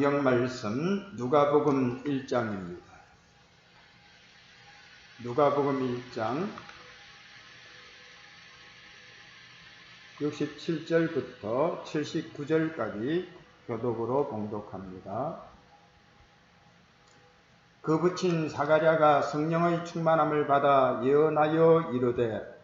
성경 말씀 누가복음 1장입니다. 누가복음 1장 67절부터 79절까지 교독으로 봉독합니다. 그 부친 사가랴가 성령의 충만함을 받아 예언하여 이르되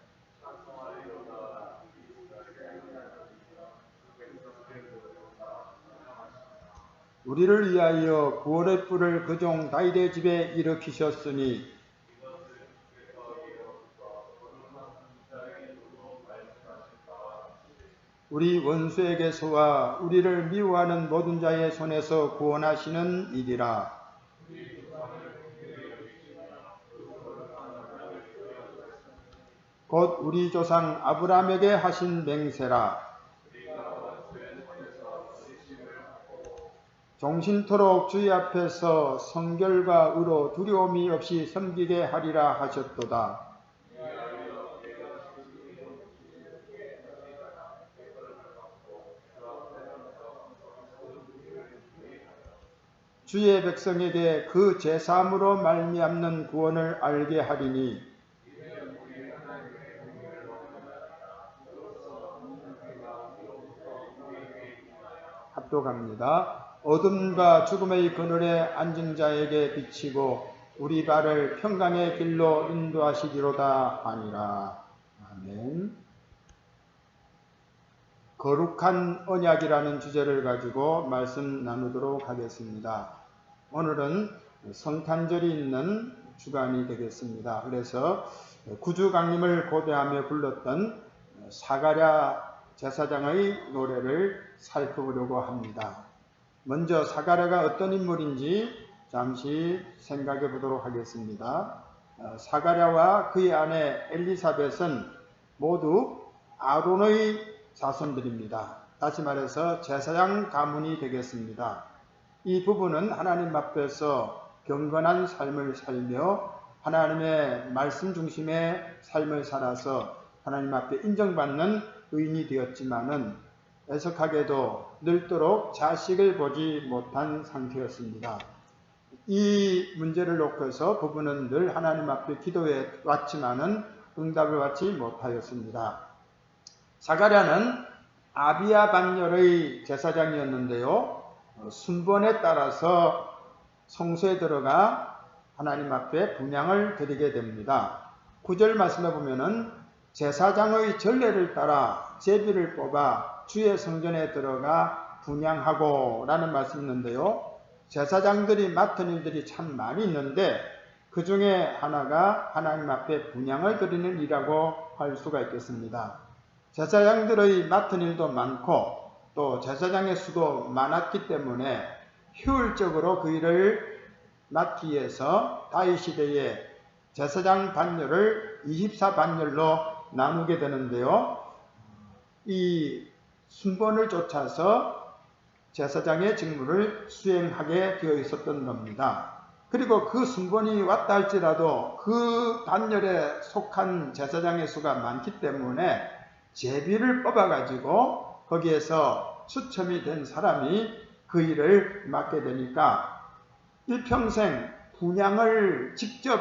우리를 위하여 구원의 뿔을 그 종 다윗의 집에 일으키셨으니 우리 원수에게서와 우리를 미워하는 모든 자의 손에서 구원하시는 이리라. 곧 우리 조상 아브라함에게 하신 맹세라. 종신토록 주의 앞에서 성결과 의로 두려움이 없이 섬기게 하리라 하셨도다. 주의 백성에게 그 제사함으로 말미암는 구원을 알게 하리니 합독합니다. 어둠과 죽음의 그늘에 앉은 자에게 비치고 우리 발을 평강의 길로 인도하시리로다 하니라. 아멘. 거룩한 언약이라는 주제를 가지고 말씀 나누도록 하겠습니다. 오늘은 성탄절이 있는 주간이 되겠습니다. 그래서 구주 강림을 고대하며 불렀던 사가랴 제사장의 노래를 살펴보려고 합니다. 먼저 사가랴가 어떤 인물인지 잠시 생각해 보도록 하겠습니다. 사가랴와 그의 아내 엘리사벳은 모두 아론의 자손들입니다. 다시 말해서 제사장 가문이 되겠습니다. 이 부부는 하나님 앞에서 경건한 삶을 살며 하나님의 말씀 중심의 삶을 살아서 하나님 앞에 인정받는 의인이 되었지만은 애석하게도 늙도록 자식을 보지 못한 상태였습니다. 이 문제를 놓고서 부부는 늘 하나님 앞에 기도해 왔지만은 응답을 받지 못하였습니다. 사가랴는 아비야 반열의 제사장이었는데요. 순번에 따라서 성소에 들어가 하나님 앞에 분향을 드리게 됩니다. 9절 말씀에 보면은 제사장의 전례를 따라 제비를 뽑아 주의 성전에 들어가 분향하고 라는 말씀이 있는데요. 제사장들이 맡은 일들이 참 많이 있는데 그 중에 하나가 하나님 앞에 분향을 드리는 일이라고 할 수가 있겠습니다. 제사장들의 맡은 일도 많고 또 제사장의 수도 많았기 때문에 효율적으로 그 일을 맡기 위해서 다윗 시대에 제사장 반열을 24반열로 나누게 되는데요. 이 순번을 쫓아서 제사장의 직무를 수행하게 되어 있었던 겁니다. 그리고 그 순번이 왔다 할지라도 그 반열에 속한 제사장의 수가 많기 때문에 제비를 뽑아가지고 거기에서 추첨이 된 사람이 그 일을 맡게 되니까 일평생 분향을 직접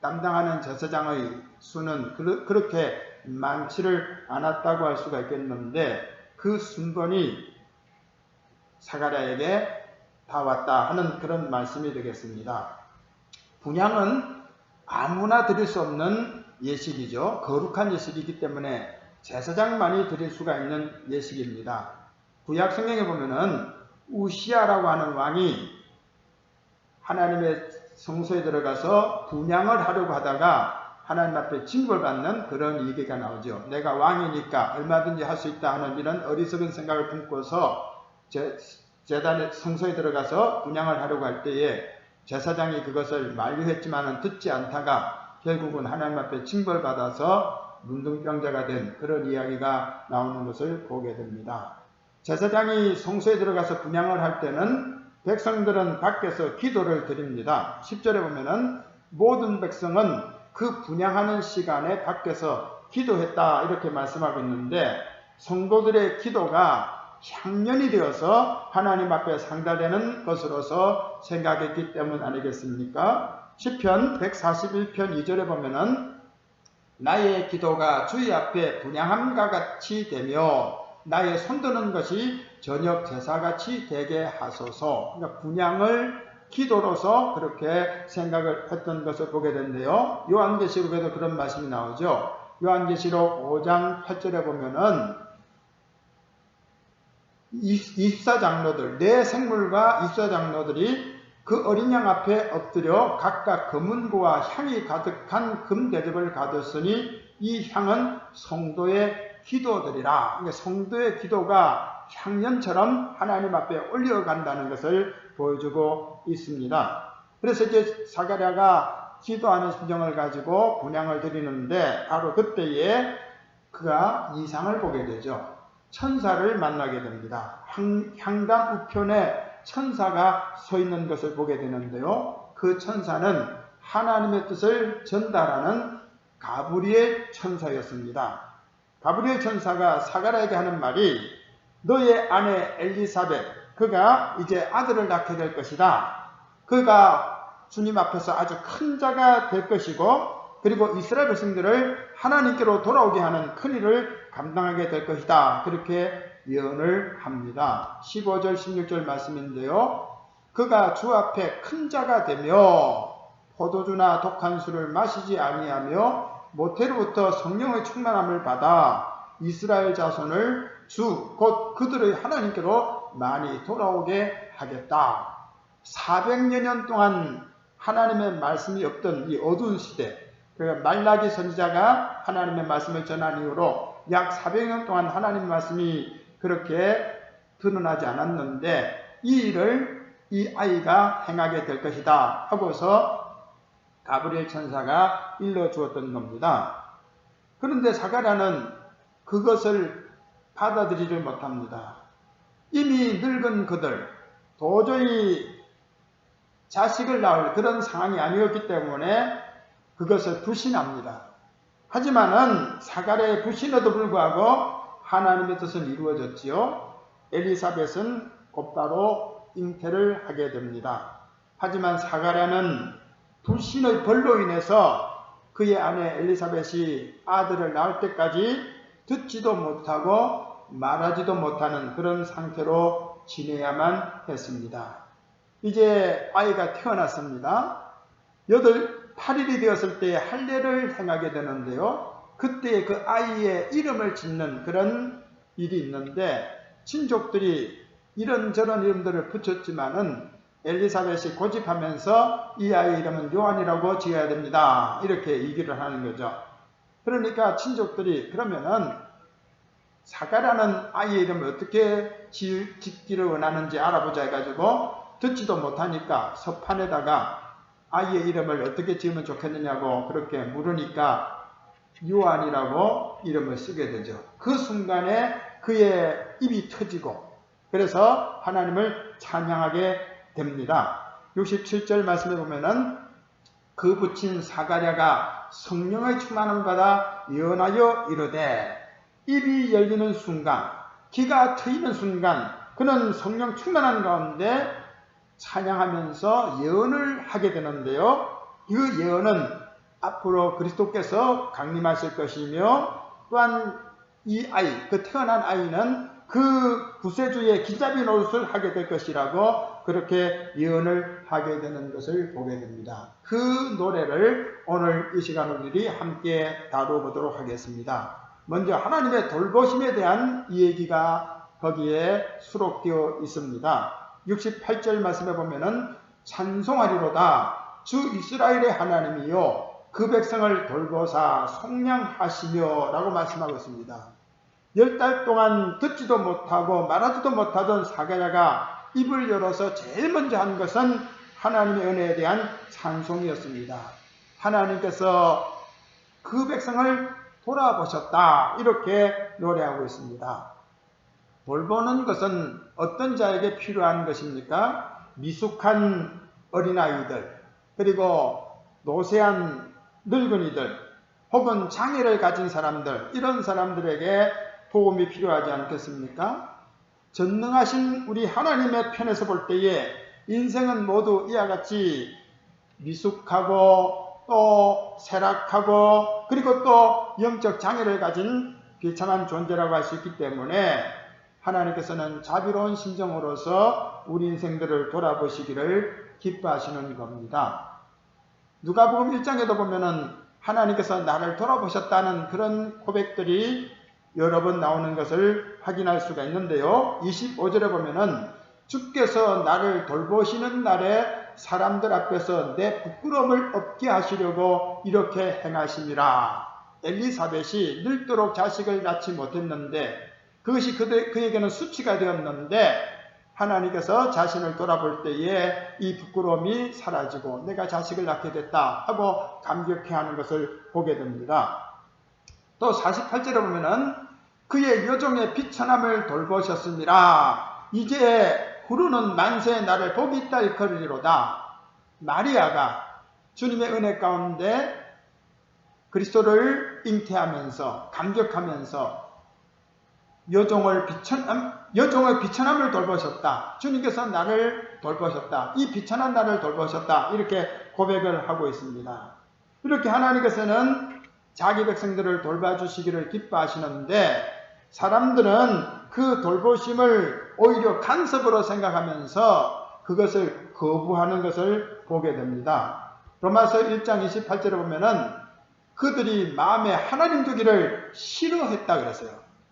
담당하는 제사장의 수는 그렇게 많지를 않았다고 할 수가 있겠는데 그 순번이 사가랴에게 다 왔다 하는 그런 말씀이 되겠습니다. 분향은 아무나 드릴 수 없는 예식이죠. 거룩한 예식이기 때문에 제사장만이 드릴 수가 있는 예식입니다. 구약 성경에 보면은 우시아라고 하는 왕이 하나님의 성소에 들어가서 분향을 하려고 하다가 하나님 앞에 징벌 받는 그런 얘기가 나오죠. 내가 왕이니까 얼마든지 할 수 있다 하는 이런 어리석은 생각을 품고서 제단의 성소에 들어가서 분향을 하려고 할 때에 제사장이 그것을 만류했지만은 듣지 않다가 결국은 하나님 앞에 징벌 받아서 문둥병자가 된 그런 이야기가 나오는 것을 보게 됩니다. 제사장이 성소에 들어가서 분향을 할 때는 백성들은 밖에서 기도를 드립니다. 10절에 보면은 모든 백성은 그 분향하는 시간에 밖에서 기도했다 이렇게 말씀하고 있는데 성도들의 기도가 향년이 되어서 하나님 앞에 상달되는 것으로서 생각했기 때문 아니겠습니까? 시편 141편 2절에 보면은 나의 기도가 주의 앞에 분향함과 같이 되며 나의 손드는 것이 저녁 제사같이 되게 하소서. 그러니까 분향을 기도로서 그렇게 생각을 했던 것을 보게 되는데요. 요한계시록에도 그런 말씀이 나오죠. 요한계시록 5장 8절에 보면은 24장로들, 네 생물과 24장로들이 그 어린 양 앞에 엎드려 각각 금은고와 향이 가득한 금대접을 가졌으니 이 향은 성도의 기도들이라. 그러니까 성도의 기도가 향연처럼 하나님 앞에 올려간다는 것을 보여주고 있습니다. 그래서 이제 사가랴가 기도하는 심정을 가지고 분향을 드리는데 바로 그때에 그가 이상을 보게 되죠. 천사를 만나게 됩니다. 향단 우편에 천사가 서 있는 것을 보게 되는데요. 그 천사는 하나님의 뜻을 전달하는 가브리엘 천사였습니다. 가브리엘 천사가 사가랴에게 하는 말이 너의 아내 엘리사벳, 그가 이제 아들을 낳게 될 것이다. 그가 주님 앞에서 아주 큰 자가 될 것이고 그리고 이스라엘 백성들을 하나님께로 돌아오게 하는 큰 일을 감당하게 될 것이다. 그렇게 예언을 합니다. 15절 16절 말씀인데요. 그가 주 앞에 큰 자가 되며 포도주나 독한 술을 마시지 아니하며 모태로부터 성령의 충만함을 받아 이스라엘 자손을 주 곧 그들의 하나님께로 많이 돌아오게 하겠다. 400여 년 동안 하나님의 말씀이 없던 이 어두운 시대, 말라기 선지자가 하나님의 말씀을 전한 이후로 약 400년 동안 하나님의 말씀이 그렇게 드러나지 않았는데 이 일을 이 아이가 행하게 될 것이다 하고서 가브리엘 천사가 일러주었던 겁니다. 그런데 사가랴는 그것을 받아들이질 못합니다. 이미 늙은 그들, 도저히 자식을 낳을 그런 상황이 아니었기 때문에 그것을 불신합니다. 하지만은 사가랴의 불신에도 불구하고 하나님의 뜻은 이루어졌지요. 엘리사벳은 곧바로 잉태를 하게 됩니다. 하지만 사가랴는 불신의 벌로 인해서 그의 아내 엘리사벳이 아들을 낳을 때까지 듣지도 못하고 말하지도 못하는 그런 상태로 지내야만 했습니다. 이제 아이가 태어났습니다. 8일이 되었을 때 할례를 행하게 되는데요. 그때 그 아이의 이름을 짓는 그런 일이 있는데 친족들이 이런저런 이름들을 붙였지만은 엘리사벳이 고집하면서 이 아이의 이름은 요한이라고 지어야 됩니다. 이렇게 얘기를 하는 거죠. 그러니까 친족들이 그러면은 사가랴는 아이의 이름을 어떻게 짓기를 원하는지 알아보자 해가지고 듣지도 못하니까 서판에다가 아이의 이름을 어떻게 지으면 좋겠느냐고 그렇게 물으니까 요한이라고 이름을 쓰게 되죠. 그 순간에 그의 입이 터지고 그래서 하나님을 찬양하게 됩니다. 67절 말씀에 보면은 그 붙인 사가랴가 성령의 충만함을 받아 예언하여 이르되 입이 열리는 순간, 귀가 트이는 순간 그는 성령 충만한 가운데 찬양하면서 예언을 하게 되는데요. 그 예언은 앞으로 그리스도께서 강림하실 것이며 또한 이 아이, 그 태어난 아이는 그 구세주의 기잡이 노릇을 하게 될 것이라고 그렇게 예언을 하게 되는 것을 보게 됩니다. 그 노래를 오늘 이 시간 우리 함께 다뤄보도록 하겠습니다. 먼저 하나님의 돌보심에 대한 이야기가 거기에 수록되어 있습니다. 68절 말씀에 보면은 찬송하리로다 주 이스라엘의 하나님이요 그 백성을 돌보사 속량하시며 라고 말씀하고 있습니다. 10달 동안 듣지도 못하고 말하지도 못하던 사가랴가 입을 열어서 제일 먼저 한 것은 하나님의 은혜에 대한 찬송이었습니다. 하나님께서 그 백성을 돌아보셨다 이렇게 노래하고 있습니다. 돌보는 것은 어떤 자에게 필요한 것입니까? 미숙한 어린아이들 그리고 노쇠한 늙은이들 혹은 장애를 가진 사람들 이런 사람들에게 도움이 필요하지 않겠습니까? 전능하신 우리 하나님의 편에서 볼 때에 인생은 모두 이와 같이 미숙하고 또 쇠락하고 그리고 또 영적 장애를 가진 비참한 존재라고 할 수 있기 때문에 하나님께서는 자비로운 심정으로서 우리 인생들을 돌아보시기를 기뻐하시는 겁니다. 누가복음 1장에도 보면은 하나님께서 나를 돌아보셨다는 그런 고백들이 여러 번 나오는 것을 확인할 수가 있는데요. 25절에 보면은 주께서 나를 돌보시는 날에 사람들 앞에서 내 부끄러움을 없게 하시려고 이렇게 행하심이라. 엘리사벳이 늙도록 자식을 낳지 못했는데 그것이 그에게는 수치가 되었는데 하나님께서 자신을 돌아볼 때에 이 부끄러움이 사라지고 내가 자식을 낳게 됐다 하고 감격해하는 것을 보게 됩니다. 또 48절에 보면은 그의 여종의 비천함을 돌보셨습니다. 이제 후루는 만세에 나를 복이 있다 일컬으리로다. 마리아가 주님의 은혜 가운데 그리스도를 잉태하면서 감격하면서 여종의 비천함을 돌보셨다. 주님께서 나를 돌보셨다. 이 비천한 나를 돌보셨다. 이렇게 고백을 하고 있습니다. 이렇게 하나님께서는 자기 백성들을 돌봐주시기를 기뻐하시는데 사람들은 그 돌보심을 오히려 간섭으로 생각하면서 그것을 거부하는 것을 보게 됩니다. 로마서 1장 28절에 보면은 그들이 마음에 하나님 두기를 싫어했다 그랬어요.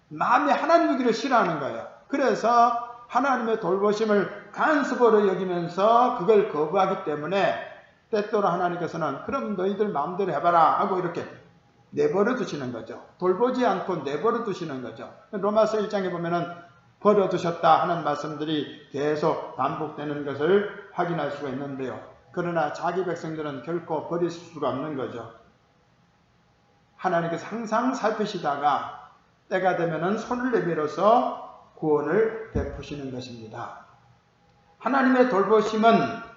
마음에 하나님 두기를 싫어하는 거예요. 그래서 하나님의 돌보심을 간섭으로 여기면서 그걸 거부하기 때문에 때때로 하나님께서는 그럼 너희들 마음대로 해봐라 하고 이렇게 내버려 두시는 거죠. 돌보지 않고 내버려 두시는 거죠. 로마서 1장에 보면은 버려두셨다 하는 말씀들이 계속 반복되는 것을 확인할 수가 있는데요. 그러나 자기 백성들은 결코 버릴 수가 없는 거죠. 하나님께서 항상 살피시다가 때가 되면은 손을 내밀어서 구원을 베푸시는 것입니다. 하나님의 돌보심은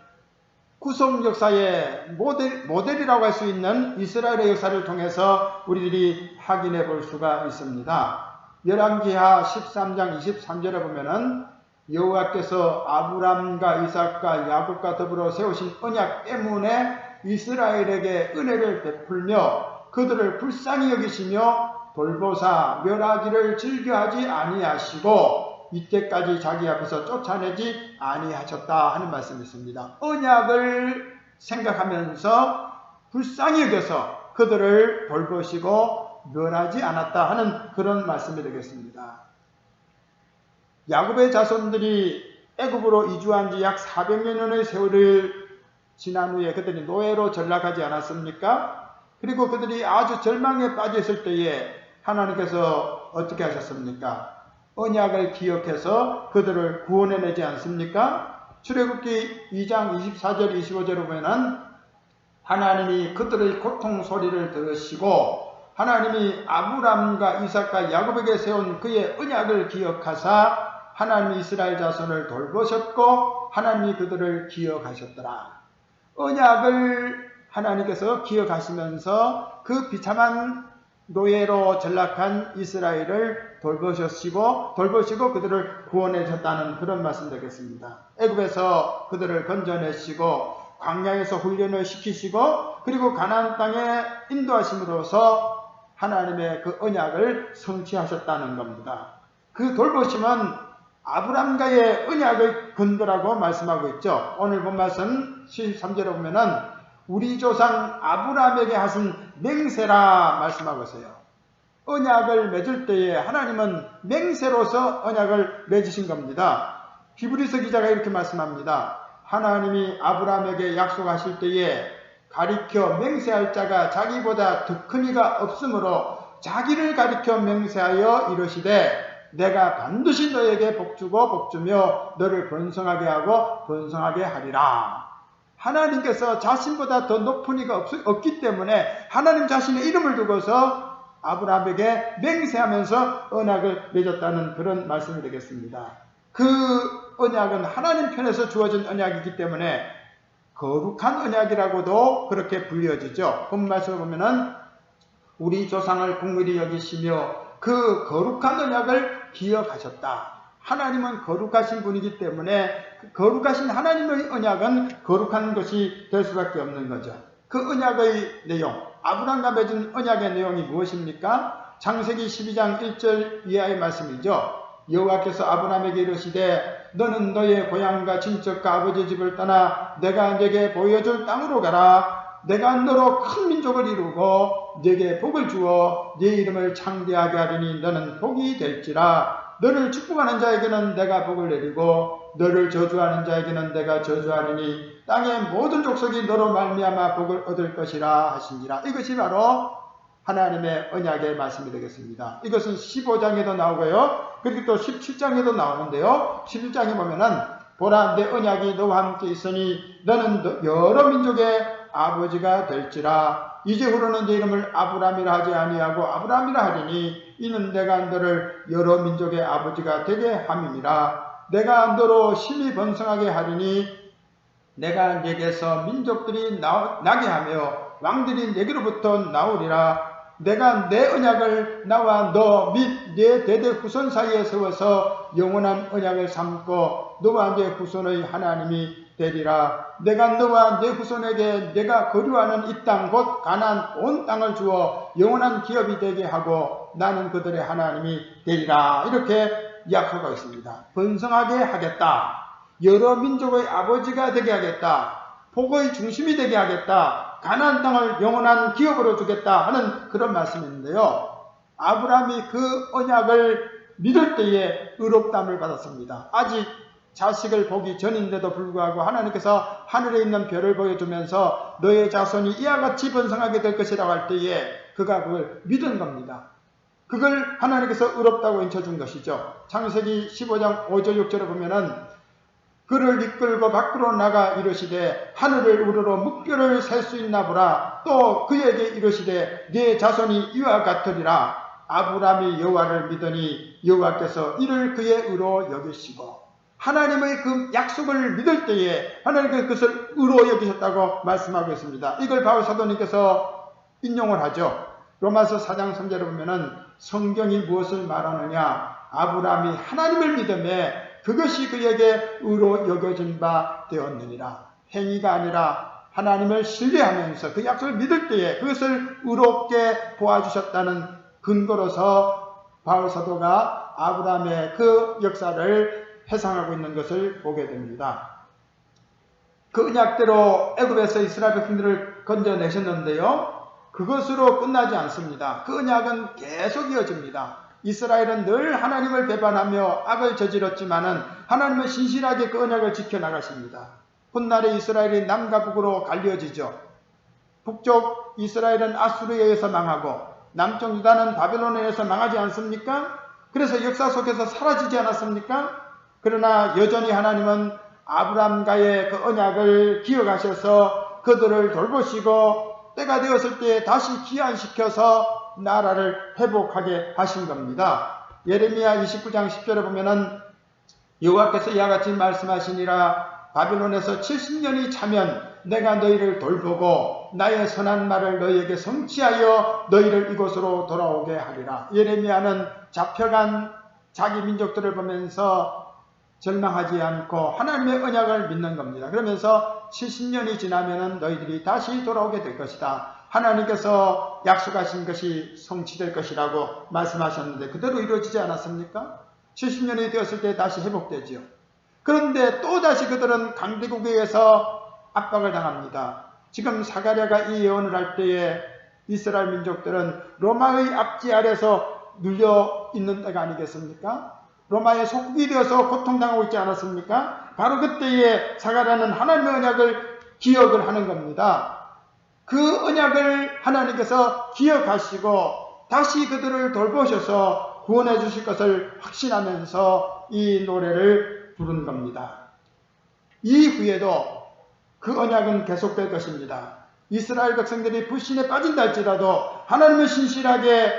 구속 역사의 모델이라고 할 수 있는 이스라엘의 역사를 통해서 우리들이 확인해 볼 수가 있습니다. 열왕기하 13장 23절에 보면은 여호와께서 아브람과 이삭과 야곱과 더불어 세우신 언약 때문에 이스라엘에게 은혜를 베풀며 그들을 불쌍히 여기시며 돌보사 멸하기를 즐겨하지 아니하시고 이때까지 자기 앞에서 쫓아내지 아니하셨다 하는 말씀이 있습니다. 언약을 생각하면서 불쌍히 여겨서 그들을 돌보시고 멸하지 않았다 하는 그런 말씀이 되겠습니다. 야곱의 자손들이 애굽으로 이주한 지 약 400년의 세월을 지난 후에 그들이 노예로 전락하지 않았습니까? 그리고 그들이 아주 절망에 빠져 있을 때에 하나님께서 어떻게 하셨습니까? 언약을 기억해서 그들을 구원해내지 않습니까? 출애굽기 2장 24절 25절을 보면은 하나님이 그들의 고통 소리를 들으시고 하나님이 아브람과 이삭과 야곱에게 세운 그의 언약을 기억하사 하나님이 이스라엘 자손을 돌보셨고 하나님이 그들을 기억하셨더라. 언약을 하나님께서 기억하시면서 그 비참한 노예로 전락한 이스라엘을 돌보시고 그들을 구원해줬다는 그런 말씀 되겠습니다. 애굽에서 그들을 건져내시고 광야에서 훈련을 시키시고 그리고 가나안 땅에 인도하심으로써 하나님의 그 언약을 성취하셨다는 겁니다. 그 돌보심은 아브람과의 언약의 근거라고 말씀하고 있죠. 오늘 본 말씀 73절에 보면은 우리 조상 아브라함에게 하신 맹세라 말씀하고 있어요. 언약을 맺을 때에 하나님은 맹세로서 언약을 맺으신 겁니다. 히브리서 기자가 이렇게 말씀합니다. 하나님이 아브라함에게 약속하실 때에 가리켜 맹세할 자가 자기보다 더 큰 이가 없으므로 자기를 가리켜 맹세하여 이르시되 내가 반드시 너에게 복주고 복주며 너를 번성하게 하고 번성하게 하리라. 하나님께서 자신보다 더 높은 이가 없기 때문에 하나님 자신의 이름을 두고서 아브라함에게 맹세하면서 언약을 맺었다는 그런 말씀이 되겠습니다. 그 언약은 하나님 편에서 주어진 언약이기 때문에 거룩한 언약이라고도 그렇게 불려지죠. 본 말씀을 보면은 우리 조상을 긍휼히 여기시며 그 거룩한 언약을 기억하셨다. 하나님은 거룩하신 분이기 때문에 거룩하신 하나님의 언약은 거룩한 것이 될 수밖에 없는 거죠. 그 언약의 내용, 아브라함과 맺은 언약의 내용이 무엇입니까? 창세기 12장 1절 이하의 말씀이죠. 여호와께서 아브라함에게 이르시되 너는 너의 고향과 친척과 아버지 집을 떠나 내가 네게 보여줄 땅으로 가라. 내가 너로 큰 민족을 이루고 네게 복을 주어 네 이름을 창대하게 하리니 너는 복이 될지라. 너를 축복하는 자에게는 내가 복을 내리고 너를 저주하는 자에게는 내가 저주하리니 땅의 모든 족속이 너로 말미암아 복을 얻을 것이라 하시니라. 이것이 바로 하나님의 언약의 말씀이 되겠습니다. 이것은 15장에도 나오고요. 그리고 또 17장에도 나오는데요. 11장에 보면은 보라 내 언약이 너와 함께 있으니 너는 여러 민족의 아버지가 될지라. 이제후로는 네 이름을 아브라함이라 하지 아니하고 아브라함이라 하리니 이는 내가 너를 여러 민족의 아버지가 되게 함이니라. 내가 너로 심히 번성하게 하리니 내가 네게서 민족들이 나게 하며 왕들이 네게로부터 나오리라. 내가 내 언약을 나와 너 및 네 대대 후손 사이에 세워서 영원한 언약을 삼고 너와 네 후손의 하나님이 되리라. 내가 너와 네 후손에게 내가 거류하는 이 땅 곧 가나안 온 땅을 주어 영원한 기업이 되게 하고 나는 그들의 하나님이 되리라. 이렇게 약속하고 있습니다. 번성하게 하겠다. 여러 민족의 아버지가 되게 하겠다. 복의 중심이 되게 하겠다. 가나안 땅을 영원한 기업으로 주겠다 하는 그런 말씀인데요. 아브라함이 그 언약을 믿을 때에 의롭다함을 받았습니다. 아직 자식을 보기 전인데도 불구하고 하나님께서 하늘에 있는 별을 보여주면서 너의 자손이 이와 같이 번성하게 될 것이라고 할 때에 그가 그걸 믿은 겁니다. 그걸 하나님께서 의롭다고 인쳐준 것이죠. 창세기 15장 5절 6절에 보면은 그를 이끌고 밖으로 나가 이르시되 하늘을 우러러 묵별을 셀 수 있나 보라. 또 그에게 이르시되 네 자손이 이와 같으리라. 아브라함이 여호와를 믿으니 여호와께서 이를 그의 의로 여기시고 하나님의 그 약속을 믿을 때에 하나님께서 그것을 의로 여기셨다고 말씀하고 있습니다. 이걸 바울 사도님께서 인용을 하죠. 로마서 4장 3절에 보면은 성경이 무엇을 말하느냐? 아브라함이 하나님을 믿음에 그것이 그에게 의로 여겨진 바 되었느니라. 행위가 아니라 하나님을 신뢰하면서 그 약속을 믿을 때에 그것을 의롭게 보아주셨다는 근거로서 바울 사도가 아브라함의 그 역사를 해상하고 있는 것을 보게 됩니다. 그 언약대로 애굽에서 이스라엘 백성들을 건져내셨는데요. 그것으로 끝나지 않습니다. 그 언약은 계속 이어집니다. 이스라엘은 늘 하나님을 배반하며 악을 저질렀지만은 하나님은 신실하게 그 언약을 지켜나가십니다. 훗날에 이스라엘이 남과 북으로 갈려지죠. 북쪽 이스라엘은 아수르에 의해서 망하고 남쪽 유다는 바벨론에 의해서 망하지 않습니까? 그래서 역사 속에서 사라지지 않았습니까? 그러나 여전히 하나님은 아브라함과의 그 언약을 기억하셔서 그들을 돌보시고 때가 되었을 때 다시 기한시켜서 나라를 회복하게 하신 겁니다. 예레미야 29장 10절에 보면은 여호와께서 이와 같이 말씀하시니라. 바빌론에서 70년이 차면 내가 너희를 돌보고 나의 선한 말을 너희에게 성취하여 너희를 이곳으로 돌아오게 하리라. 예레미야는 잡혀간 자기 민족들을 보면서 절망하지 않고 하나님의 언약을 믿는 겁니다. 그러면서 70년이 지나면 너희들이 다시 돌아오게 될 것이다. 하나님께서 약속하신 것이 성취될 것이라고 말씀하셨는데 그대로 이루어지지 않았습니까? 70년이 되었을 때 다시 회복되지요. 그런데 또다시 그들은 강대국에 의해서 압박을 당합니다. 지금 사가랴가 이 예언을 할 때에 이스라엘 민족들은 로마의 압제 아래서 눌려 있는 때가 아니겠습니까? 로마의 속국이 되어서 고통당하고 있지 않았습니까? 바로 그때에 사가랴는 하나님의 언약을 기억을 하는 겁니다. 그 언약을 하나님께서 기억하시고 다시 그들을 돌보셔서 구원해 주실 것을 확신하면서 이 노래를 부른 겁니다. 이후에도 그 언약은 계속될 것입니다. 이스라엘 백성들이 불신에 빠진다 할지라도 하나님은 신실하게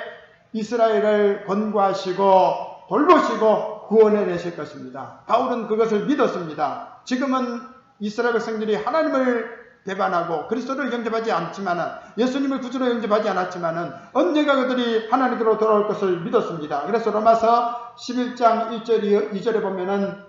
이스라엘을 권고하시고 돌보시고 구원해 내실 것입니다. 바울은 그것을 믿었습니다. 지금은 이스라엘 백성들이 하나님을 배반하고 그리스도를 영접하지 않지만은 예수님을 구주로 영접하지 않았지만은 언젠가 그들이 하나님께로 돌아올 것을 믿었습니다. 그래서 로마서 11장 1절 2절에 보면은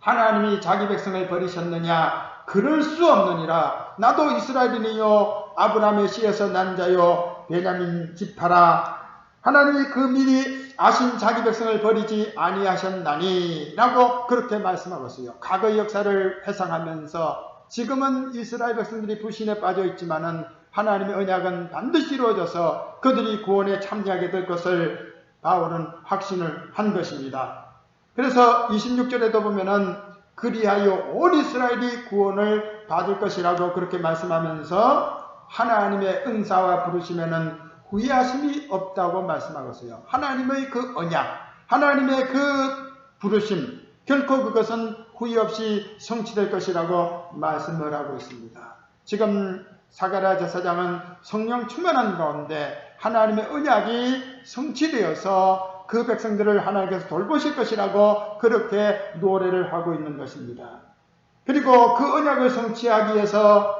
하나님이 자기 백성을 버리셨느냐? 그럴 수 없느니라. 나도 이스라엘이니요 아브라함의 씨에서 난 자요 베냐민 지파라. 하나님이 그 미리 아신 자기 백성을 버리지 아니하셨나니 라고 그렇게 말씀하고 있어요. 과거의 역사를 회상하면서 지금은 이스라엘 백성들이 불신에 빠져 있지만은 하나님의 언약은 반드시 이루어져서 그들이 구원에 참여하게 될 것을 바울은 확신을 한 것입니다. 그래서 26절에도 보면은 그리하여 온 이스라엘이 구원을 받을 것이라고 그렇게 말씀하면서 하나님의 은사와 부르심에는 후회하심이 없다고 말씀하고 있어요. 하나님의 그 언약, 하나님의 그 부르심, 결코 그것은 후회 없이 성취될 것이라고 말씀을 하고 있습니다. 지금 사가랴 제사장은 성령 충만한 가운데 하나님의 언약이 성취되어서 그 백성들을 하나님께서 돌보실 것이라고 그렇게 노래를 하고 있는 것입니다. 그리고 그 언약을 성취하기 위해서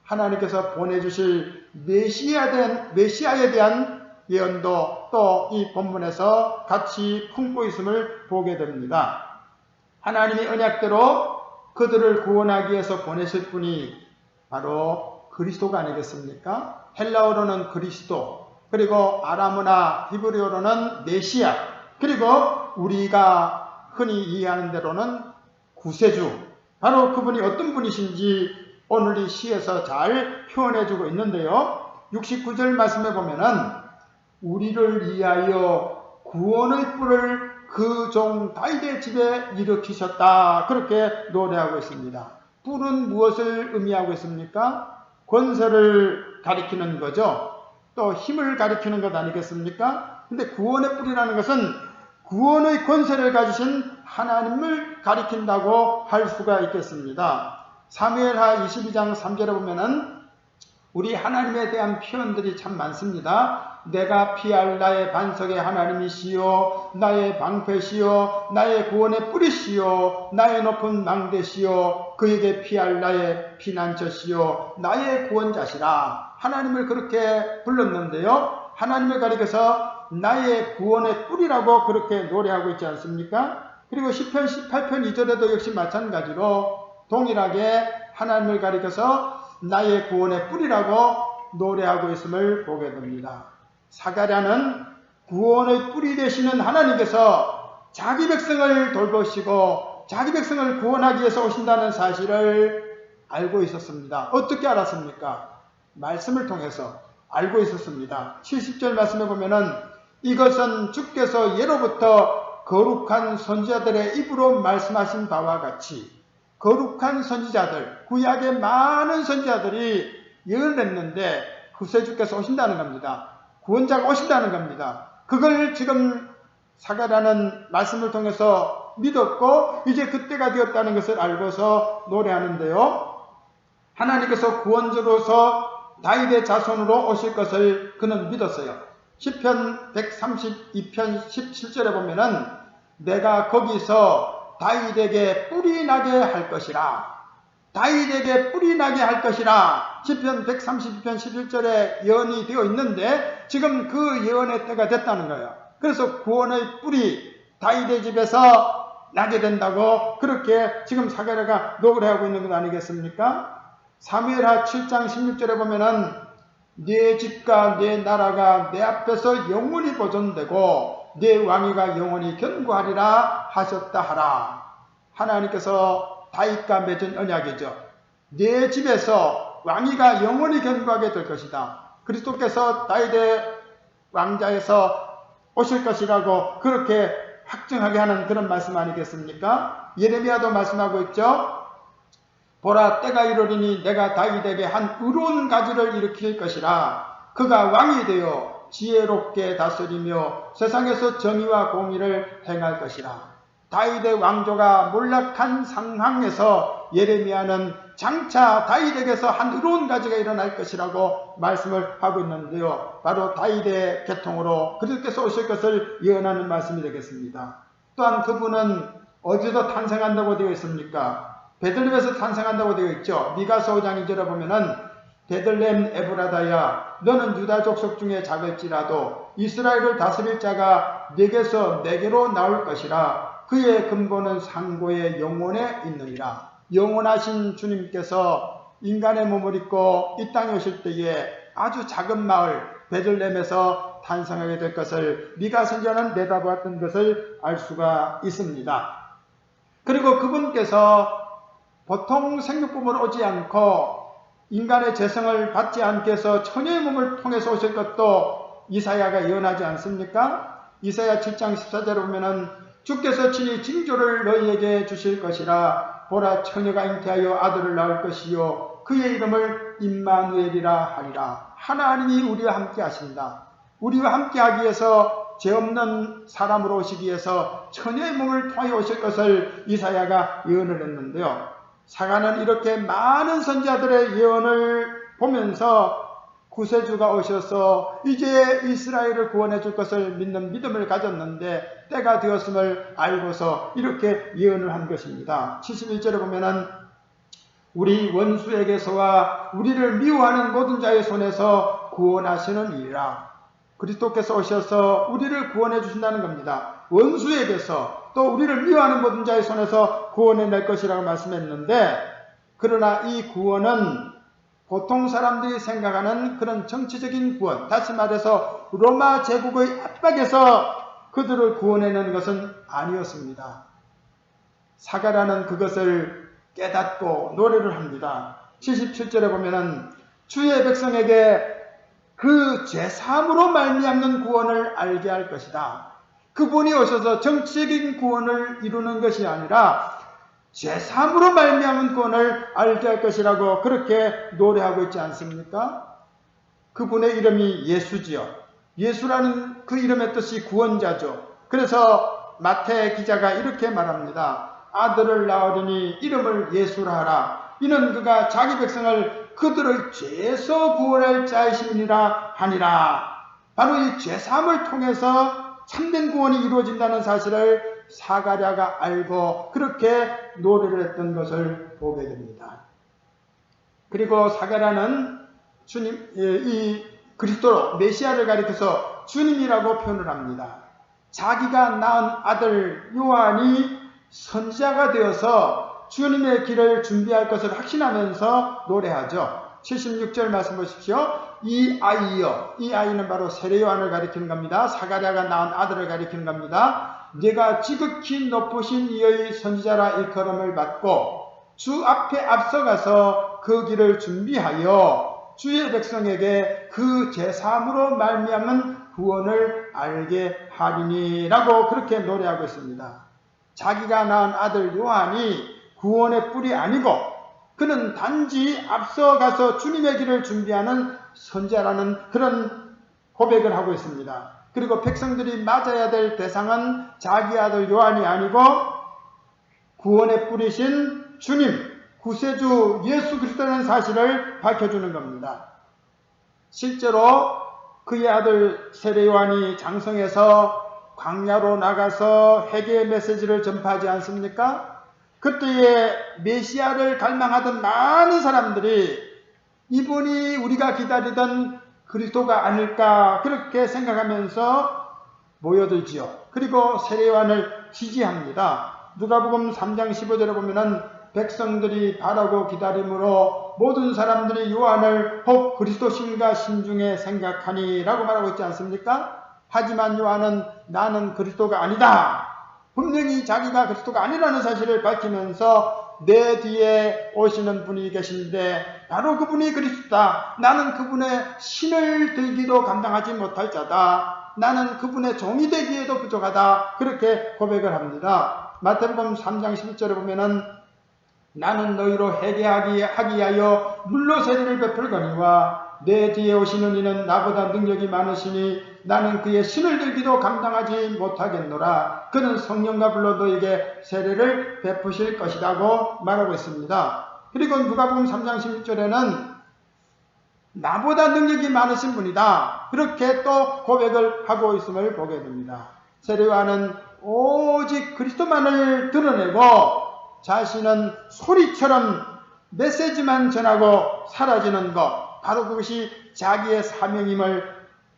하나님께서 보내주실 메시아에 대한 예언도 또 이 본문에서 같이 품고 있음을 보게 됩니다. 하나님의 언약대로 그들을 구원하기 위해서 보내실 분이 바로 그리스도가 아니겠습니까? 헬라어로는 그리스도, 그리고 아람어나 히브리어로는 메시아, 그리고 우리가 흔히 이해하는 대로는 구세주, 바로 그분이 어떤 분이신지 오늘 이 시에서 잘 표현해주고 있는데요. 69절 말씀에 보면은 우리를 위하여 구원의 뿔을 그 종 다윗의 집에 일으키셨다, 그렇게 노래하고 있습니다. 뿔은 무엇을 의미하고 있습니까? 권세를 가리키는 거죠. 또 힘을 가리키는 것 아니겠습니까? 근데 구원의 뿔이라는 것은 구원의 권세를 가지신 하나님을 가리킨다고 할 수가 있겠습니다. 사무엘하 22장 3절에 보면은 우리 하나님에 대한 표현들이 참 많습니다. 내가 피할 나의 반석의 하나님이시요 나의 방패시요 나의 구원의 뿌리시요 나의 높은 망대시요 그에게 피할 나의 피난처시요 나의 구원자시라. 하나님을 그렇게 불렀는데요. 하나님을 가리켜서 나의 구원의 뿌리라고 그렇게 노래하고 있지 않습니까? 그리고 시편 18편 2절에도 역시 마찬가지로 동일하게 하나님을 가리켜서 나의 구원의 뿌리라고 노래하고 있음을 보게 됩니다. 사가랴는 구원의 뿌리 되시는 하나님께서 자기 백성을 돌보시고 자기 백성을 구원하기 위해서 오신다는 사실을 알고 있었습니다. 어떻게 알았습니까? 말씀을 통해서 알고 있었습니다. 70절 말씀에 보면은 이것은 주께서 예로부터 거룩한 선지자들의 입으로 말씀하신 바와 같이, 거룩한 선지자들, 구약의 많은 선지자들이 예언을 했는데 구세주께서 오신다는 겁니다. 구원자가 오신다는 겁니다. 그걸 지금 사가랴는 말씀을 통해서 믿었고 이제 그때가 되었다는 것을 알고서 노래하는데요. 하나님께서 구원주로서 다윗의 자손으로 오실 것을 그는 믿었어요. 시편 132편 17절에 보면은 내가 거기서 다윗에게 뿔이 나게 할 것이라. 다윗에게 뿔이 나게 할 것이라. 시편 132편 11절에 예언이 되어 있는데 지금 그 예언의 때가 됐다는 거예요. 그래서 구원의 뿔이 다윗의 집에서 나게 된다고 그렇게 지금 사가랴가 노래하고 있는 것 아니겠습니까? 사무엘하 7장 16절에 보면은 네 집과 네 나라가 내 앞에서 영원히 보존되고 네 왕위가 영원히 견고하리라 하셨다 하라. 하나님께서 다윗과 맺은 언약이죠. 네 집에서 왕위가 영원히 견고하게 될 것이다. 그리스도께서 다윗의 왕자에서 오실 것이라고 그렇게 확증하게 하는 그런 말씀 아니겠습니까? 예레미야도 말씀하고 있죠. 보라 때가 이르리니 내가 다윗에게 한 의로운 가지를 일으킬 것이라. 그가 왕이 되어 지혜롭게 다스리며 세상에서 정의와 공의를 행할 것이라. 다윗의 왕조가 몰락한 상황에서 예레미야는 장차 다윗에게서 한 의로운 가지가 일어날 것이라고 말씀을 하고 있는데요. 바로 다윗의 계통으로 그리스도께서 오실 것을 예언하는 말씀이 되겠습니다. 또한 그분은 어디서 탄생한다고 되어 있습니까? 베들레헴에서 탄생한다고 되어 있죠. 미가서 5장 2절에 보면은 베들레헴 에브라다야, 너는 유다 족속 중에 작을지라도 이스라엘을 다스릴 자가 네게서 내게로 나올 것이라. 그의 근본은 상고의 영혼에 있느니라. 영원하신 주님께서 인간의 몸을 입고 이 땅에 오실 때에 아주 작은 마을 베들레헴에서 탄생하게 될 것을 미가 선지자는 내다보았던 것을 알 수가 있습니다. 그리고 그분께서 보통 생육품으로 오지 않고 인간의 재성을 받지 않게 해서 처녀의 몸을 통해서 오실 것도 이사야가 예언하지 않습니까? 이사야 7장 14절에 보면은 주께서 친히 징조를 너희에게 주실 것이라. 보라, 처녀가 잉태하여 아들을 낳을 것이요 그의 이름을 임마누엘이라 하리라. 하나님이 우리와 함께 하신다. 우리와 함께 하기 위해서 죄 없는 사람으로 오시기 위해서 처녀의 몸을 통하여 오실 것을 이사야가 예언을 했는데요. 사가는 이렇게 많은 선지자들의 예언을 보면서 구세주가 오셔서 이제 이스라엘을 구원해 줄 것을 믿는 믿음을 가졌는데 때가 되었음을 알고서 이렇게 예언을 한 것입니다. 71절에 보면은 우리 원수에게서와 우리를 미워하는 모든 자의 손에서 구원하시는 이라. 그리스도께서 오셔서 우리를 구원해 주신다는 겁니다. 원수에게서 또 우리를 미워하는 모든 자의 손에서 구원해 낼 것이라고 말씀했는데, 그러나 이 구원은 보통 사람들이 생각하는 그런 정치적인 구원, 다시 말해서 로마 제국의 압박에서 그들을 구원해내는 것은 아니었습니다. 사가랴는 그것을 깨닫고 노래를 합니다. 77절에 보면은 주의 백성에게 그 죄사함으로 말미암는 구원을 알게 할 것이다. 그분이 오셔서 정치적인 구원을 이루는 것이 아니라 죄사함으로 말미암은 구원을 알게 할 것이라고 그렇게 노래하고 있지 않습니까? 그분의 이름이 예수지요. 예수라는 그 이름의 뜻이 구원자죠. 그래서 마태 기자가 이렇게 말합니다. 아들을 낳으리니 이름을 예수라 하라. 이는 그가 자기 백성을 그들의 죄에서 구원할 자이심이니라 하니라. 바로 이 죄사함을 통해서 참된 구원이 이루어진다는 사실을 사가랴가 알고 그렇게 노래를 했던 것을 보게 됩니다. 그리고 사가랴는 주님, 이 그리스도 메시아를 가리켜서 주님이라고 표현을 합니다. 자기가 낳은 아들 요한이 선지자가 되어서 주님의 길을 준비할 것을 확신하면서 노래하죠. 76절 말씀 보십시오. 이 아이여, 이 아이는 바로 세례 요한을 가리키는 겁니다. 사가랴가 낳은 아들을 가리키는 겁니다. 네가 지극히 높으신 이의 선지자라 일컬음을 받고 주 앞에 앞서가서 그 길을 준비하여 주의 백성에게 그 제사함으로 말미암은 구원을 알게 하리니라고 그렇게 노래하고 있습니다. 자기가 낳은 아들 요한이 구원의 뿔이 아니고 그는 단지 앞서가서 주님의 길을 준비하는 선지자라는 그런 고백을 하고 있습니다. 그리고 백성들이 맞아야 될 대상은 자기 아들 요한이 아니고 구원의 뿔이신 주님, 구세주 예수 그리스도라는 사실을 밝혀주는 겁니다. 실제로 그의 아들 세례 요한이 장성해서 광야로 나가서 회개의 메시지를 전파하지 않습니까? 그때에 메시아를 갈망하던 많은 사람들이 이분이 우리가 기다리던 그리스도가 아닐까 그렇게 생각하면서 모여들지요. 그리고 세례 요한을 지지합니다. 누가복음 3장 15절에 보면은 백성들이 바라고 기다림으로 모든 사람들이 요한을 혹 그리스도신가 신중에 생각하니 라고 말하고 있지 않습니까? 하지만 요한은 나는 그리스도가 아니다. 분명히 자기가 그리스도가 아니라는 사실을 밝히면서 내 뒤에 오시는 분이 계신데 바로 그분이 그리스도다. 나는 그분의 신을 들기도 감당하지 못할 자다. 나는 그분의 종이 되기에도 부족하다. 그렇게 고백을 합니다. 마태복음 3장 11절에 보면은 나는 너희로 회개하기 위하여 물로 세례를 베풀거니와 내 뒤에 오시는 이는 나보다 능력이 많으시니 나는 그의 신을 들기도 감당하지 못하겠노라. 그는 성령과 불로 너에게 세례를 베푸실 것이라고 말하고 있습니다. 그리고 누가복음 3장 16절에는 나보다 능력이 많으신 분이다. 그렇게 또 고백을 하고 있음을 보게 됩니다. 세례 요한은 오직 그리스도만을 드러내고 자신은 소리처럼 메시지만 전하고 사라지는 것, 바로 그것이 자기의 사명임을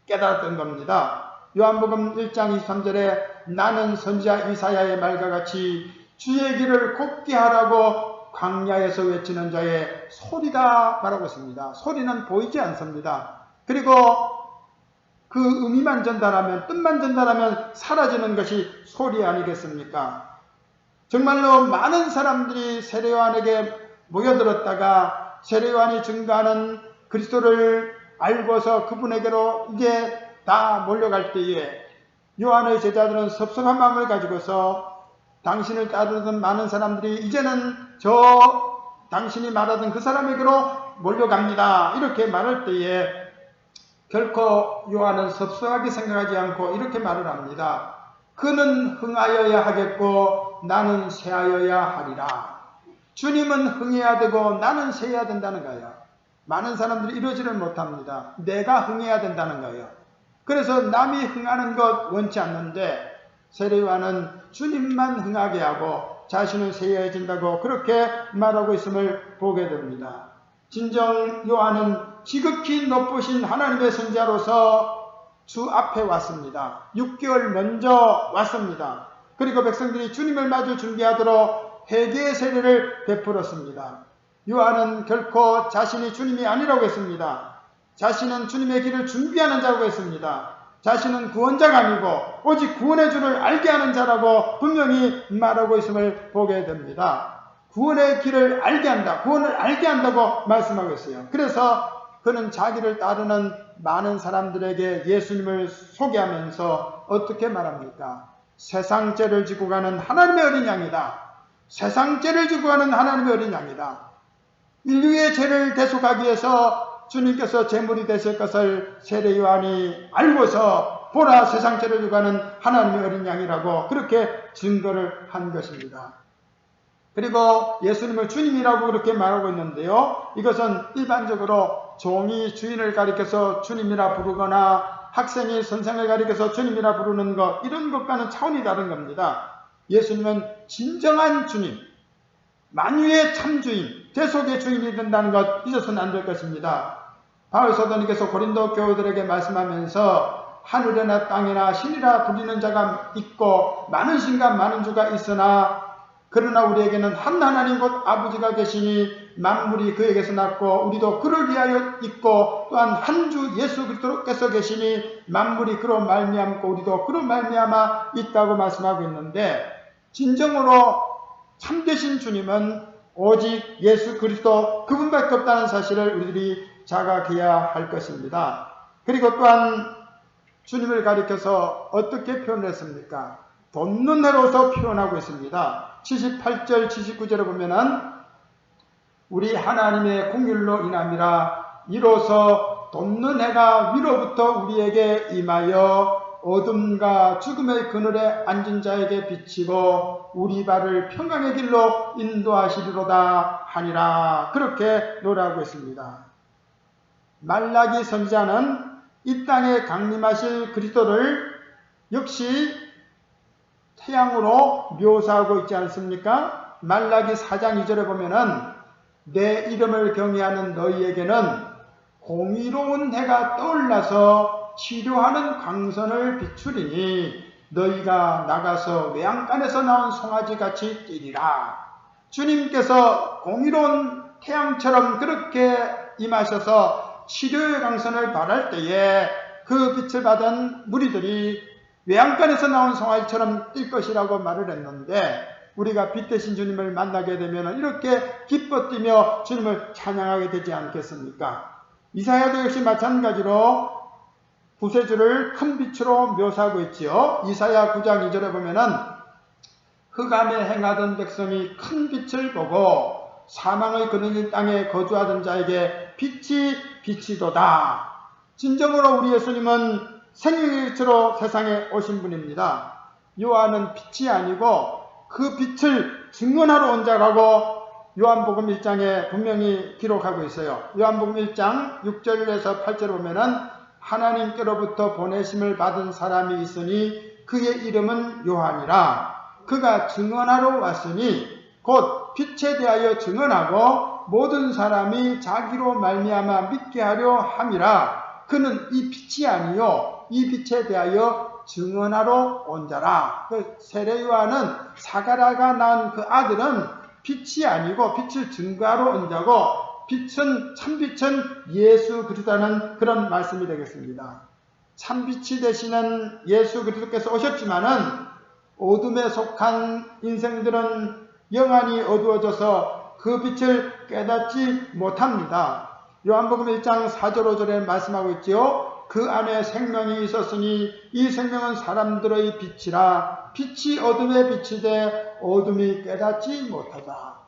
깨달았던 겁니다. 요한복음 1장 23절에 나는 선지자 이사야의 말과 같이 주의 길을 곱게 하라고 광야에서 외치는 자의 소리다 말하고 있습니다. 소리는 보이지 않습니다. 그리고 그 의미만 전달하면, 뜻만 전달하면 사라지는 것이 소리 아니겠습니까? 정말로 많은 사람들이 세례요한에게 모여들었다가 세례요한이 증거하는 그리스도를 알고서 그분에게로 이제 다 몰려갈 때에 요한의 제자들은 섭섭한 마음을 가지고서 당신을 따르던 많은 사람들이 이제는 저 당신이 말하던 그 사람에게로 몰려갑니다. 이렇게 말할 때에 결코 요한은 섭섭하게 생각하지 않고 이렇게 말을 합니다. 그는 흥하여야 하겠고 나는 쇠하여야 하리라. 주님은 흥해야 되고 나는 쇠해야 된다는 거예요. 많은 사람들이 이러지를 못합니다. 내가 흥해야 된다는 거예요. 그래서 남이 흥하는 것 원치 않는데 세례요한은 주님만 흥하게 하고 자신은 쇠해진다고 그렇게 말하고 있음을 보게 됩니다. 진정 요한은 지극히 높으신 하나님의 선지자로서 주 앞에 왔습니다. 6개월 먼저 왔습니다. 그리고 백성들이 주님을 맞을 준비하도록 회개의 세례를 베풀었습니다. 요한은 결코 자신이 주님이 아니라고 했습니다. 자신은 주님의 길을 준비하는 자라고 했습니다. 자신은 구원자가 아니고 오직 구원의 줄을 알게 하는 자라고 분명히 말하고 있음을 보게 됩니다. 구원의 길을 알게 한다. 구원을 알게 한다고 말씀하고 있어요. 그래서 그는 자기를 따르는 많은 사람들에게 예수님을 소개하면서 어떻게 말합니까? 세상 죄를 지고 가는 하나님의 어린 양이다. 세상 죄를 지고 가는 하나님의 어린 양이다. 인류의 죄를 대속하기 위해서 주님께서 제물이 되실 것을 세례 요한이 알고서 보라 세상 죄를 지고 가는 하나님의 어린 양이라고 그렇게 증거를 한 것입니다. 그리고 예수님을 주님이라고 그렇게 말하고 있는데요. 이것은 일반적으로 종이 주인을 가리켜서 주님이라 부르거나 학생이 선생을 가리켜서 주님이라 부르는 것, 이런 것과는 차원이 다른 겁니다. 예수님은 진정한 주님, 만유의 참주인, 대속의 주인이 된다는 것 잊어서는 안 될 것입니다. 바울 사도님께서 고린도 교우들에게 말씀하면서 하늘이나 땅이나 신이라 불리는 자가 있고 많은 신과 많은 주가 있으나 그러나 우리에게는 한 하나님 곧 아버지가 계시니 만물이 그에게서 났고 우리도 그를 위하여 있고 또한 한 주 예수 그리스도께서 계시니 만물이 그로 말미암고 우리도 그로 말미암아 있다고 말씀하고 있는데, 진정으로 참되신 주님은 오직 예수 그리스도 그분밖에 없다는 사실을 우리들이 자각해야 할 것입니다. 그리고 또한 주님을 가리켜서 어떻게 표현했습니까? 돕는 해로서 표현하고 있습니다. 78절 79절에 보면은 우리 하나님의 공율로 인함이라 이로써 돕는 해가 위로부터 우리에게 임하여 어둠과 죽음의 그늘에 앉은 자에게 비치고 우리 발을 평강의 길로 인도하시리로다 하니라. 그렇게 노래하고 있습니다. 말라기 선지자는 이 땅에 강림하실 그리스도를 역시 태양으로 묘사하고 있지 않습니까? 말라기 4장 2절에 보면은 내 이름을 경외하는 너희에게는 공의로운 해가 떠올라서 치료하는 광선을 비추리니 너희가 나가서 외양간에서 나온 송아지같이 뛰리라. 주님께서 공의로운 태양처럼 그렇게 임하셔서 치료의 광선을 발할 때에 그 빛을 받은 무리들이 외양간에서 나온 송아지처럼 뛸 것이라고 말을 했는데, 우리가 빛 대신 주님을 만나게 되면 이렇게 기뻐 뛰며 주님을 찬양하게 되지 않겠습니까? 이사야도 역시 마찬가지로 구세주를 큰 빛으로 묘사하고 있지요. 이사야 9장 2절에 보면은 흑암에 행하던 백성이 큰 빛을 보고 사망의 그늘진 땅에 거주하던 자에게 빛이 비치도다. 진정으로 우리 예수님은 생명의 빛으로 세상에 오신 분입니다. 요한은 빛이 아니고 그 빛을 증언하러 온 자라고 요한복음 1장에 분명히 기록하고 있어요. 요한복음 1장 6절에서 8절에 보면은 하나님께로부터 보내심을 받은 사람이 있으니 그의 이름은 요한이라. 그가 증언하러 왔으니 곧 빛에 대하여 증언하고 모든 사람이 자기로 말미암아 믿게 하려 함이라. 그는 이 빛이 아니요 이 빛에 대하여 증언하러 온 자라. 그 세례 요한은 사가랴가 낳은 그 아들은 빛이 아니고 빛을 증거하러 온 자고, 빛은 참빛은 예수 그리스도라는 그런 말씀이 되겠습니다. 참빛이 되시는 예수 그리스도께서 오셨지만은 어둠에 속한 인생들은 영안이 어두워져서 그 빛을 깨닫지 못합니다. 요한복음 1장 4절 5절에 말씀하고 있지요. 그 안에 생명이 있었으니 이 생명은 사람들의 빛이라. 빛이 어둠에 비치되 어둠이 깨닫지 못하다.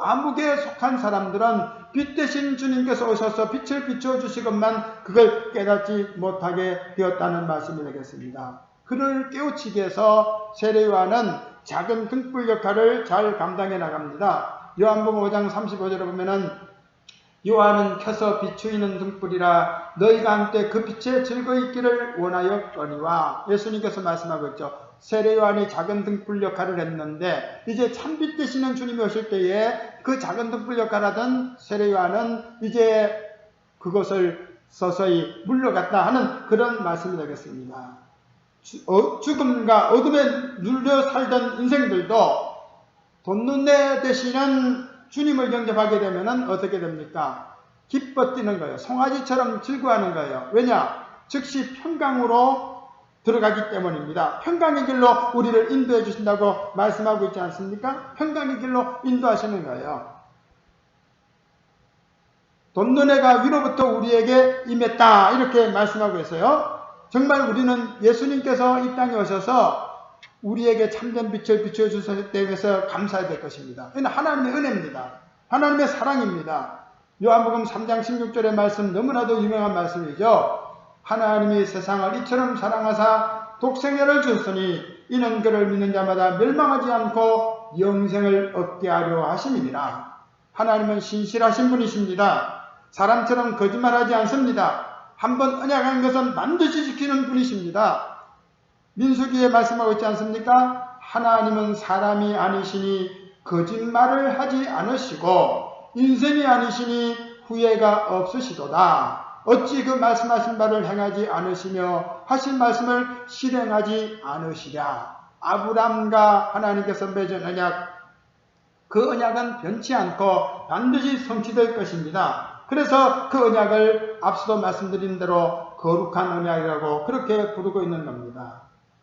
암흑에 속한 사람들은 빛 대신 주님께서 오셔서 빛을 비춰주시건만 그걸 깨닫지 못하게 되었다는 말씀이 되겠습니다. 그를 깨우치기 위해서 세례 요한은 작은 등불 역할을 잘 감당해 나갑니다. 요한복음 5장 35절에 보면은 요한은 켜서 비추이는 등불이라 너희가 한때 그 빛에 즐거이 있기를 원하였거니와. 예수님께서 말씀하고 있죠. 세례 요한이 작은 등불 역할을 했는데 이제 참빛 되시는 주님이 오실 때에 그 작은 등불 역할을 하던 세례 요한은 이제 그것을 서서히 물러갔다 하는 그런 말씀이 되겠습니다. 죽음과 어둠에 눌려 살던 인생들도 돈눈에 되시는 주님을 영접하게 되면 어떻게 됩니까? 기뻐 뛰는 거예요. 송아지처럼 즐거워하는 거예요. 왜냐? 즉시 평강으로 들어가기 때문입니다. 평강의 길로 우리를 인도해 주신다고 말씀하고 있지 않습니까? 평강의 길로 인도하시는 거예요. 돈눈해가 위로부터 우리에게 임했다 이렇게 말씀하고 있어요. 정말 우리는 예수님께서 이 땅에 오셔서 우리에게 참된 빛을 비춰주셨기 때문에 감사해야 될 것입니다. 이는 하나님의 은혜입니다. 하나님의 사랑입니다. 요한복음 3장 16절의 말씀 너무나도 유명한 말씀이죠. 하나님이 세상을 이처럼 사랑하사 독생자를 주셨으니 이는 그를 믿는 자마다 멸망하지 않고 영생을 얻게 하려 하심이니라. 하나님은 신실하신 분이십니다. 사람처럼 거짓말하지 않습니다. 한번 언약한 것은 반드시 지키는 분이십니다. 민수기에 말씀하고 있지 않습니까? 하나님은 사람이 아니시니 거짓말을 하지 않으시고 인생이 아니시니 후회가 없으시도다. 어찌 그 말씀하신 바를 행하지 않으시며 하신 말씀을 실행하지 않으시랴. 아브람과 하나님께서 맺은 언약, 그 언약은 변치 않고 반드시 성취될 것입니다. 그래서 그 언약을 앞서도 말씀드린 대로 거룩한 언약이라고 그렇게 부르고 있는 겁니다.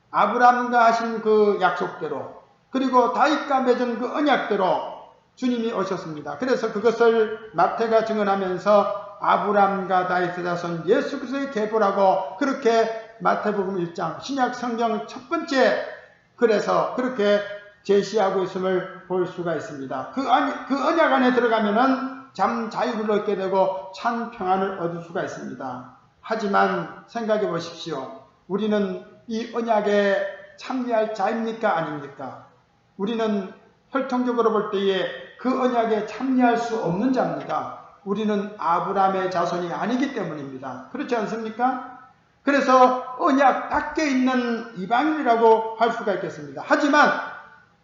아브람과 하신 그 약속대로, 그리고 다윗과 맺은 그 언약대로 주님이 오셨습니다. 그래서 그것을 마태가 증언하면서 아브람과 다윗의 자손 예수 그리스도의 계보라고 그렇게 마태복음 1장 신약 성경 첫 번째 글에서 그렇게 제시하고 있음을 볼 수가 있습니다. 그 언약 안에 들어가면은 참 자유를 얻게 되고 참 평안을 얻을 수가 있습니다. 하지만 생각해 보십시오. 우리는 이 언약에 참여할 자입니까 아닙니까? 우리는 혈통적으로 볼 때에 그 언약에 참여할 수 없는 자입니다. 우리는 아브라함의 자손이 아니기 때문입니다. 그렇지 않습니까? 그래서 언약 밖에 있는 이방인이라고 할 수가 있겠습니다. 하지만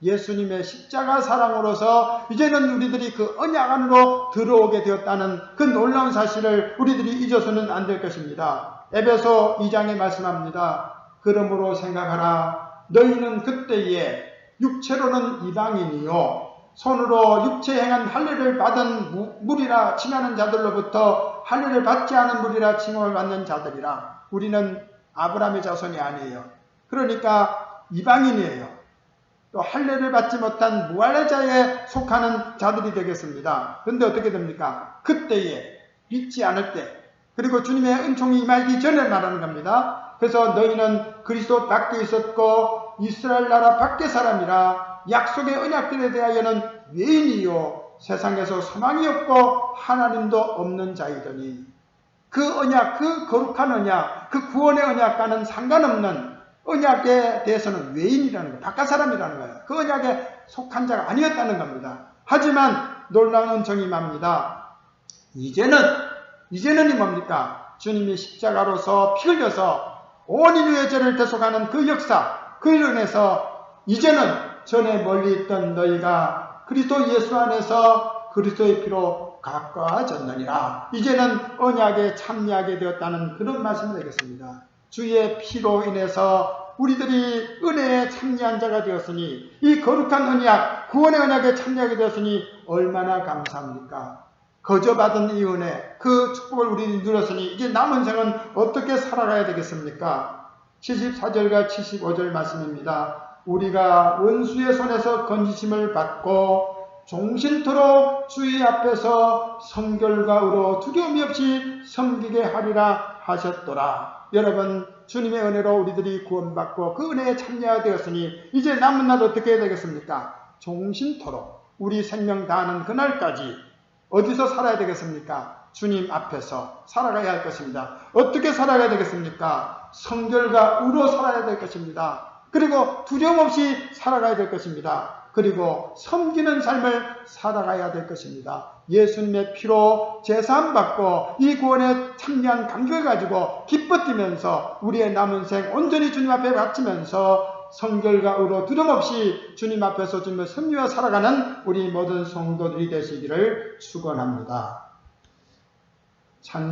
예수님의 십자가 사랑으로서 이제는 우리들이 그 언약 안으로 들어오게 되었다는 그 놀라운 사실을 우리들이 잊어서는 안 될 것입니다. 에베소 2장에 말씀합니다. 그러므로 생각하라. 너희는 그때에 육체로는 이방인이요 손으로 육체 행한 할례를 받은 무리라 칭하는 자들로부터 할례를 받지 않은 무리라 칭함을 받는 자들이라. 우리는 아브라함의 자손이 아니에요. 그러니까 이방인이에요. 또 할례를 받지 못한 무할례자에 속하는 자들이 되겠습니다. 그런데 어떻게 됩니까? 그때에 믿지 않을 때, 그리고 주님의 은총이 임하기 전에 말하는 겁니다. 그래서 너희는 그리스도 밖에 있었고 이스라엘 나라 밖의 사람이라 약속의 언약들에 대하여는 외인이요 세상에서 소망이 없고 하나님도 없는 자이더니. 그 언약, 그 거룩한 언약, 그 구원의 언약과는 상관없는 언약에 대해서는 외인이라는 거예요. 바깥 사람이라는 거예요. 그 언약에 속한 자가 아니었다는 겁니다. 하지만 놀라운 은총이 임합니다. 이제는 이 뭡니까? 주님이 십자가로서 피 흘려서 온 인류의 죄를 대속하는 그 역사, 그로 인해서 이제는 전에 멀리 있던 너희가 그리스도 예수 안에서 그리스도의 피로 가까워졌느니라. 이제는 언약에 참여하게 되었다는 그런 말씀이 되겠습니다. 주의 피로 인해서 우리들이 은혜에 참여한 자가 되었으니, 이 거룩한 언약, 구원의 언약에 참여하게 되었으니 얼마나 감사합니까? 거저받은 이 은혜, 그 축복을 우리는 누렸으니 이제 남은 생은 어떻게 살아가야 되겠습니까? 74절과 75절 말씀입니다. 우리가 원수의 손에서 건지심을 받고 종신토록 주의 앞에서 성결과 의로 두려움이 없이 섬기게 하리라 하셨더라. 여러분, 주님의 은혜로 우리들이 구원받고 그 은혜에 참여되었으니 이제 남은 날 어떻게 해야 되겠습니까? 종신토록 우리 생명 다하는 그날까지 어디서 살아야 되겠습니까? 주님 앞에서 살아가야 할 것입니다. 어떻게 살아가야 되겠습니까? 성결과 의로 살아야 될 것입니다. 그리고 두려움 없이 살아가야 될 것입니다. 그리고 섬기는 삶을 살아가야 될 것입니다. 예수님의 피로 제사함받고 이 구원에 참여한 감격을 가지고 기뻐 뛰면서 우리의 남은 생 온전히 주님 앞에 바치면서 성결과 의로 두려움 없이 주님 앞에서 주님을 섬기며 살아가는 우리 모든 성도들이 되시기를 축원합니다.